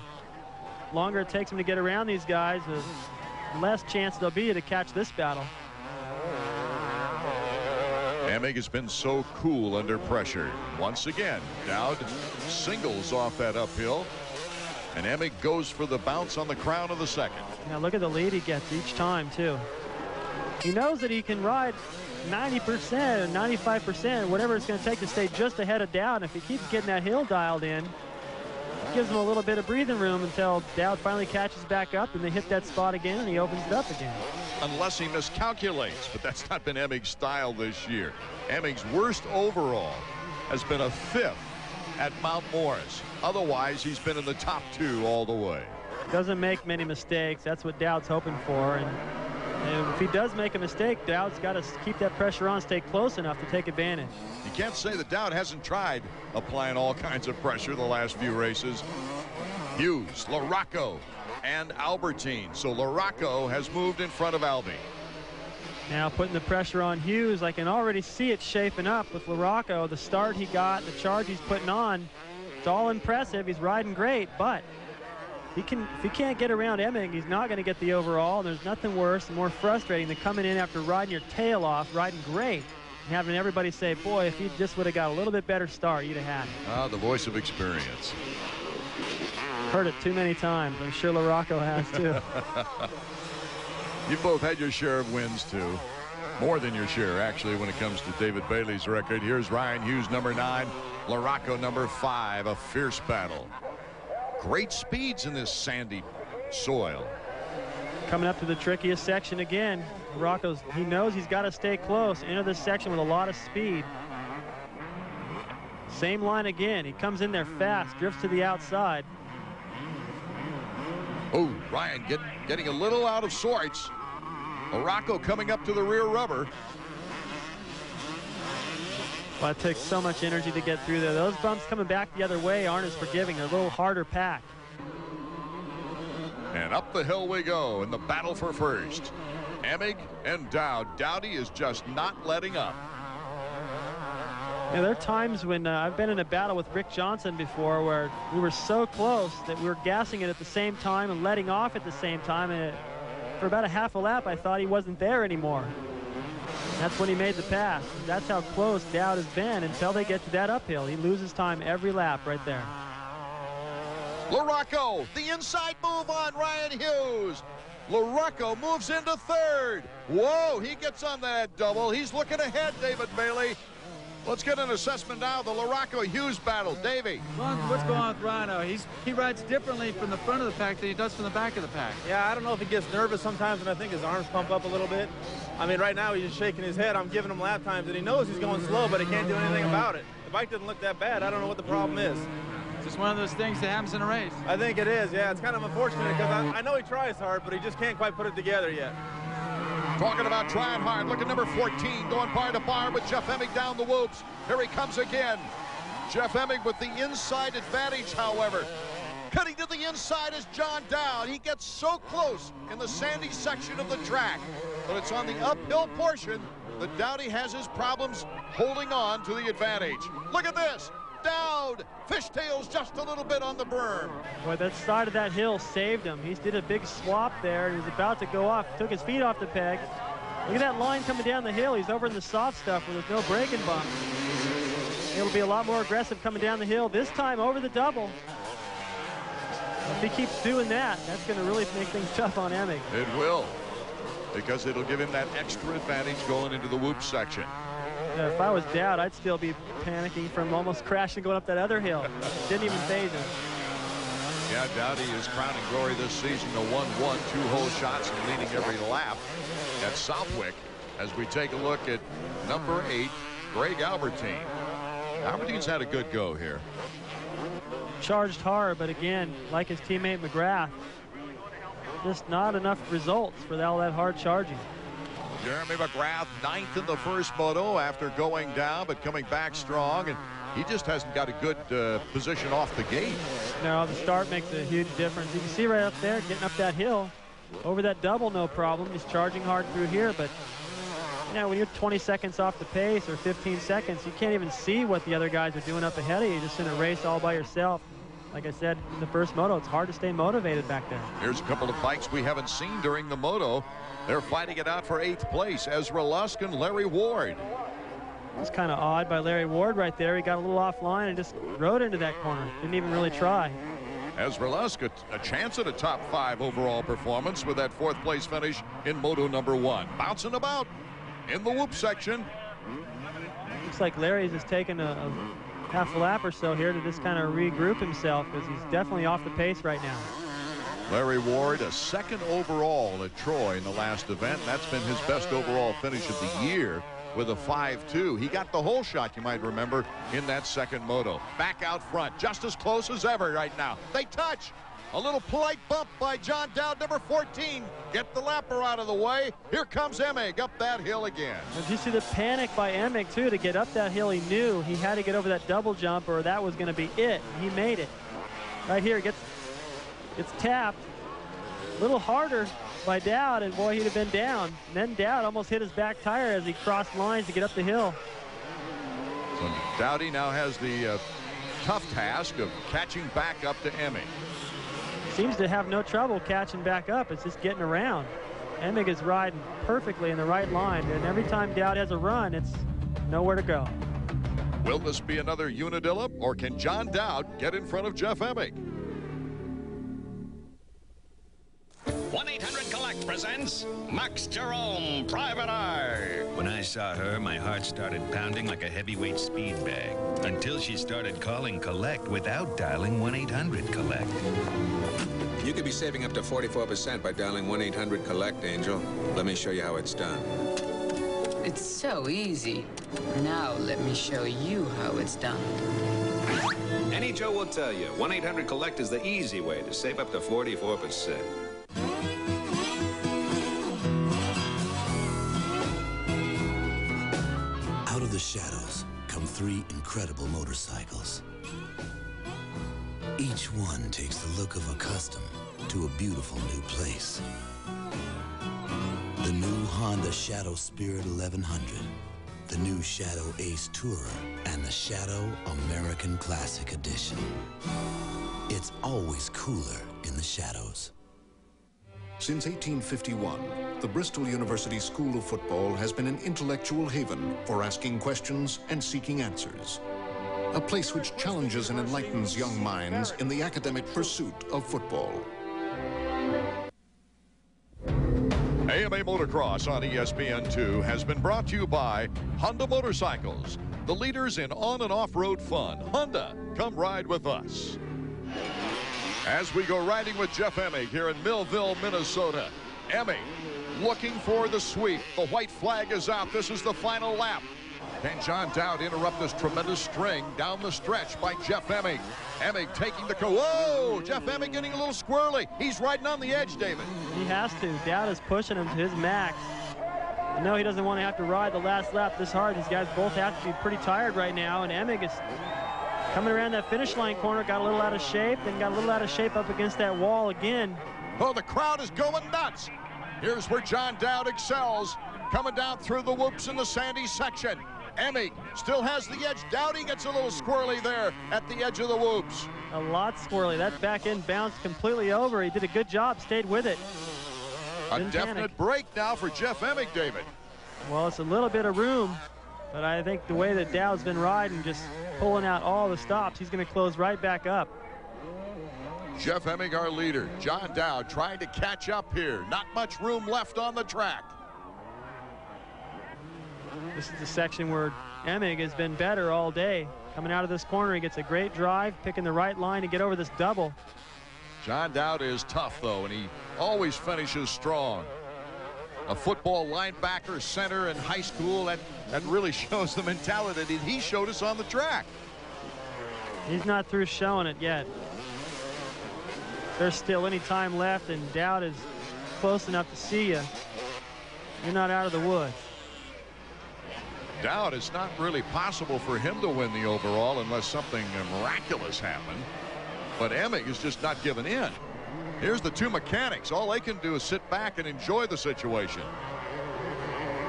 The longer it takes him to get around these guys, the less chance there'll be to catch this battle. Emig has been so cool under pressure. Once again, Dowd singles off that uphill, and Emig goes for the bounce on the crown of the second. Now look at the lead he gets each time, too. He knows that he can ride 90% or 95%, whatever it's going to take to stay just ahead of Dowd. And if he keeps getting that hill dialed in, it gives him a little bit of breathing room until Dowd finally catches back up and they hit that spot again and he opens it up again. Unless he miscalculates, but that's not been Emig's style this year. Emig's worst overall has been a 5th at Mount Morris. Otherwise, he's been in the top 2 all the way. Doesn't make many mistakes. That's what Dowd's hoping for. And if he does make a mistake, Dowd's got to keep that pressure on, stay close enough to take advantage. You can't say that Dowd hasn't tried applying all kinds of pressure the last few races. Hughes, LaRocco, and Albertine. So LaRocco has moved in front of Albie. Now putting the pressure on Hughes. I can already see it shaping up with LaRocco. The start he got, the charge he's putting on, it's all impressive. He's riding great, but if he can't get around Emig, he's not going to get the overall. There's nothing worse and more frustrating than coming in after riding your tail off, riding great, and having everybody say, boy, if you just would have got a little bit better start, you'd have had it. Ah, the voice of experience. Heard it too many times. I'm sure LaRocco has, too. You both had your share of wins, too. More than your share, actually, when it comes to David Bailey's record. Here's Ryan Hughes, number 9. LaRocco, number 5. A fierce battle. Great speeds in this sandy soil. Coming up to the trickiest section again. LaRocco's, he knows he's got to stay close. Enter this section with a lot of speed. Same line again. He comes in there fast, drifts to the outside. Oh, Ryan getting a little out of sorts. LaRocco coming up to the rear rubber. Well, it takes so much energy to get through there. Those bumps coming back the other way aren't as forgiving. They're a little harder packed. And up the hill we go in the battle for first. Emig and Dowd. Dowdy is just not letting up. Yeah, there are times when I've been in a battle with Rick Johnson before where we were so close that we were gassing it at the same time and letting off at the same time. And for about a half a lap, I thought he wasn't there anymore. That's when he made the pass. That's how close Dowd has been until they get to that uphill. He loses time every lap right there. LaRocco, the inside move on Ryan Hughes. LaRocco moves into third. Whoa, he gets on that double. He's looking ahead, David Bailey. Let's get an assessment now of the LaRocco-Hughes battle. Davey. Well, what's going on with Rhino? He rides differently from the front of the pack than he does from the back of the pack. Yeah, I don't know if he gets nervous sometimes, and I think his arms pump up a little bit. I mean, right now he's just shaking his head. I'm giving him lap times, and he knows he's going slow, but he can't do anything about it. The bike doesn't look that bad. I don't know what the problem is. It's just one of those things that happens in a race. I think it is, yeah. It's kind of unfortunate because I know he tries hard, but he just can't quite put it together yet. Talking about trying hard. Look at number 14 going bar to bar with Jeff Emig down the whoops. Here he comes again. Jeff Emig with the inside advantage, however. Cutting to the inside is John Dowd. He gets so close in the sandy section of the track, but it's on the uphill portion that Dowdy has his problems holding on to the advantage. Look at this. Dowd fishtails just a little bit on the berm. Boy, that side of that hill saved him. He did a big swap there, and he was about to go off. Took his feet off the peg. Look at that line coming down the hill. He's over in the soft stuff where there's no braking bump. It'll be a lot more aggressive coming down the hill, this time over the double. If he keeps doing that, that's going to really make things tough on Emig. It will, because it'll give him that extra advantage going into the whoop section. Yeah, if I was Dowd, I'd still be panicking from almost crashing going up that other hill. Didn't even phase him. Yeah, Dowdy is crowning glory this season. A 1-1, 2-hole shots and leading every lap at Southwick. As we take a look at number 8, Greg Albertine. Albertine's had a good go here. Charged hard, but again, like his teammate McGrath, just not enough results for all that hard charging. Jeremy McGrath, 9th in the first moto after going down, but coming back strong, and he just hasn't got a good position off the gate. No, the start makes a huge difference. You can see right up there, getting up that hill, over that double, no problem. He's charging hard through here, but you know, when you're 20 seconds off the pace or 15 seconds, you can't even see what the other guys are doing up ahead of you. You're just in a race all by yourself. Like I said in the first moto, it's hard to stay motivated back there. Here's a couple of bikes we haven't seen during the moto. They're fighting it out for 8th place. Ezra Lusk and Larry Ward. It's kind of odd by Larry Ward right there. He got a little offline and just rode into that corner. Didn't even really try. Ezra Lusk, a chance at a top 5 overall performance with that 4th place finish in moto number 1. Bouncing about in the whoop section. Looks like Larry's just taking a half a lap or so here to just kind of regroup himself, because he's definitely off the pace right now. Larry Ward, a 2nd overall at Troy in the last event. That's been his best overall finish of the year with a 5-2. He got the whole shot, you might remember, in that 2nd moto. Back out front, just as close as ever right now. They touch. A little polite bump by John Dowd, number 14. Get the lapper out of the way. Here comes Emig up that hill again. Did you see the panic by Emig, too, to get up that hill? He knew he had to get over that double jump or that was going to be it. He made it. Right here, gets tapped. A little harder by Dowd, and boy, he'd have been down. And then Dowd almost hit his back tire as he crossed lines to get up the hill. So Dowdy now has the tough task of catching back up to Emig. Seems to have no trouble catching back up. It's just getting around. Emig is riding perfectly in the right line, and every time Dowd has a run, it's nowhere to go. Will this be another Unadilla, or can John Dowd get in front of Jeff Emig? 1-800-COLLECT presents Max Jerome, Private Eye. When I saw her, my heart started pounding like a heavyweight speed bag, until she started calling collect without dialing 1-800-COLLECT. You could be saving up to 44% by dialing 1-800-COLLECT, Angel. Let me show you how it's done. It's so easy. Now let me show you how it's done. Any Joe will tell you, 1-800-COLLECT is the easy way to save up to 44%. Out of the shadows come 3 incredible motorcycles. Each one takes the look of a custom to a beautiful new place. The new Honda Shadow Spirit 1100, the new Shadow Ace Tourer, and the Shadow American Classic Edition. It's always cooler in the shadows. Since 1851, the Bristol University School of Football has been an intellectual haven for asking questions and seeking answers. A place which challenges and enlightens young minds in the academic pursuit of football. AMA Motocross on ESPN2 has been brought to you by Honda Motorcycles, the leaders in on and off-road fun. Honda, come ride with us. As we go riding with Jeff Emig here in Millville, Minnesota. Emig looking for the sweep. The white flag is out. This is the final lap. Can John Dowd interrupt this tremendous string down the stretch by Jeff Emig? Emig taking the whoa! Jeff Emig getting a little squirrely. He's riding on the edge, David. He has to. Dowd is pushing him to his max. I know he doesn't want to have to ride the last lap this hard. These guys both have to be pretty tired right now, and Emig is coming around that finish line corner, got a little out of shape, then got a little out of shape up against that wall again. Oh, the crowd is going nuts. Here's where John Dowd excels, coming down through the whoops in the sandy section. Emig still has the edge. Dowdy gets a little squirrely there at the edge of the whoops. A lot squirrely. That back end bounced completely over. He did a good job, stayed with it. A definite break now for Jeff Emig, David. Well, it's a little bit of room, but I think the way that Dowd's been riding, just pulling out all the stops. He's going to close right back up. Jeff Emig, our leader. John Dowd trying to catch up here. Not much room left on the track. This is the section where Emig has been better all day. Coming out of this corner, he gets a great drive, picking the right line to get over this double. John Dowd is tough, though, and he always finishes strong. A football linebacker, center in high school, that really shows the mentality that he showed us on the track. He's not through showing it yet. There's still any time left, and Dowd is close enough to see you. You're not out of the woods. Dowd, it's not really possible for him to win the overall unless something miraculous happened. But Emig is just not giving in. Here's the two mechanics. All they can do is sit back and enjoy the situation.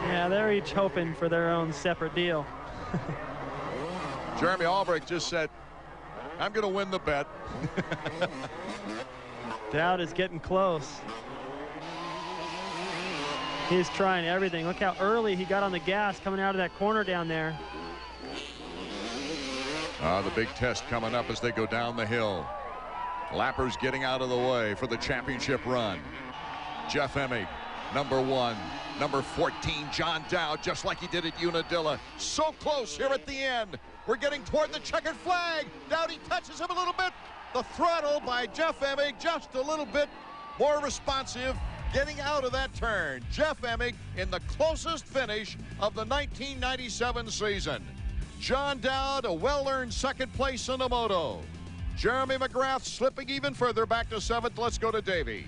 Yeah, they're each hoping for their own separate deal. Jeremy Albrecht just said, I'm going to win the bet. Dowd is getting close. He's trying everything. Look how early he got on the gas coming out of that corner down there. The big test coming up as they go down the hill. Lappers getting out of the way for the championship run. Jeff Emig, number 1. Number 14, John Dowd, just like he did at Unadilla. So close here at the end. We're getting toward the checkered flag. Dowdy touches him a little bit. The throttle by Jeff Emig just a little bit more responsive, getting out of that turn. Jeff Emig in the closest finish of the 1997 season. John Dowd, a well-earned second place in the Moto. Jeremy McGrath slipping even further back to 7th. Let's go to Davey.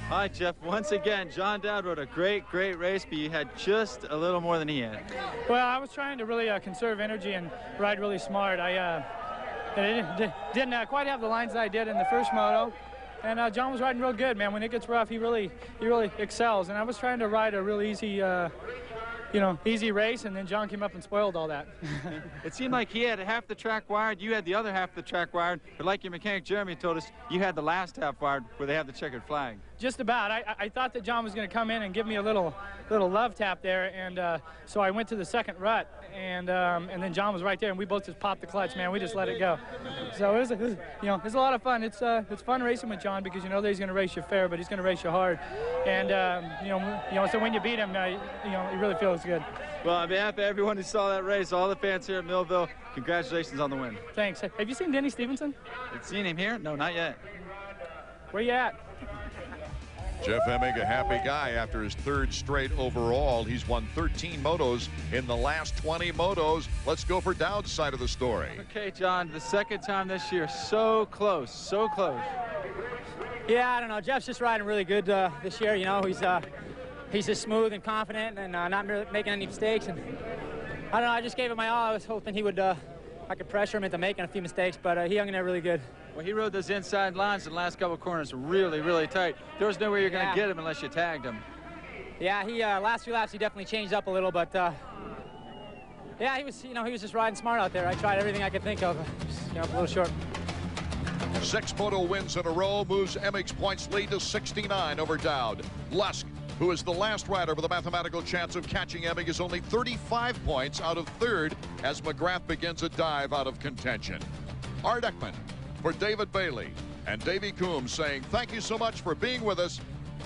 Hi, Jeff. Once again, John Dowd rode a great race, but you had just a little more than he had. Well, I was trying to really conserve energy and ride really smart. I didn't quite have the lines that I did in the first moto. And John was riding real good, man. When it gets rough, he really excels. And I was trying to ride a real easy, easy race, and then John came up and spoiled all that. It seemed like he had half the track wired, you had the other half of the track wired, but like your mechanic Jeremy told us, you had the last half wired where they have the checkered flag. Just about. I thought that John was going to come in and give me a little love tap there, and so I went to the second rut, and then John was right there, and we both just popped the clutch, man. We just let it go. So it was a lot of fun. It's fun racing with John because you know that he's going to race you fair, but he's going to race you hard, and so when you beat him, it really feels good. Well, on behalf of everyone who saw that race, all the fans here at Millville, congratulations on the win. Thanks. Have you seen Denny Stevenson? Have seen him here? No, not yet. Where you at? Jeff Emig, a happy guy after his 3rd straight overall. He's won 13 motos in the last 20 motos. Let's go for Dowd's side of the story. Okay, John, the 2nd time this year. So close, so close. Yeah, I don't know. Jeff's just riding really good this year. You know, he's just smooth and confident and not making any mistakes. And I don't know. I just gave it my all. I was hoping he would. I could pressure him into making a few mistakes, but he hung in there really good. Well, he rode those inside lines in the last couple of corners really tight. There was no way you're going to get him unless you tagged him. Yeah, he last few laps he definitely changed up a little, but yeah, he was just riding smart out there. I tried everything I could think of, just, a little short. 6 moto wins in a row moves Emig's points lead to 69 over Dowd. Lusk, who is the last rider with a mathematical chance of catching Emig, is only 35 points out of 3rd as McGrath begins a dive out of contention. Art Ekman for David Bailey and Davey Coombs saying thank you so much for being with us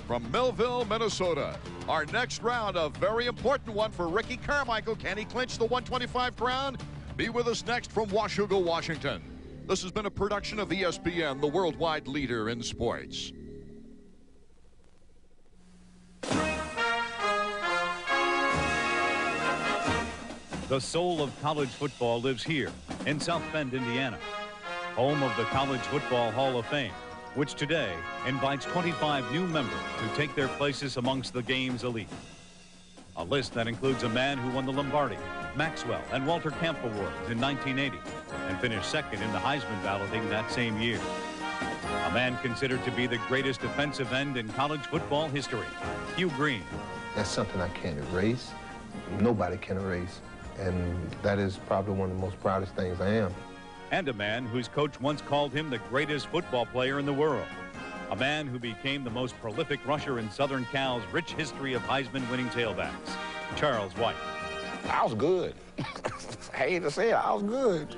from Millville, Minnesota. Our next round, a very important one for Ricky Carmichael. Can he clinch the 125 crown? Be with us next from Washougal, Washington. This has been a production of ESPN, the worldwide leader in sports. The soul of college football lives here in South Bend, Indiana, home of the College Football Hall of Fame, which today invites 25 new members to take their places amongst the game's elite. A list that includes a man who won the Lombardi, Maxwell, and Walter Camp Awards in 1980 and finished 2nd in the Heisman balloting that same year. A man considered to be the greatest defensive end in college football history, Hugh Green. That's something I can't erase. Nobody can erase. And that is probably one of the most proudest things I am. And a man whose coach once called him the greatest football player in the world. A man who became the most prolific rusher in Southern Cal's rich history of Heisman-winning tailbacks, Charles White. I was good. I hate to say it, I was good.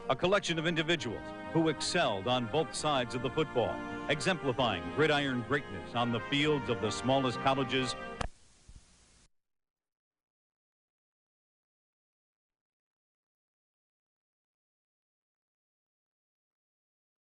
A collection of individuals who excelled on both sides of the football, exemplifying gridiron greatness on the fields of the smallest colleges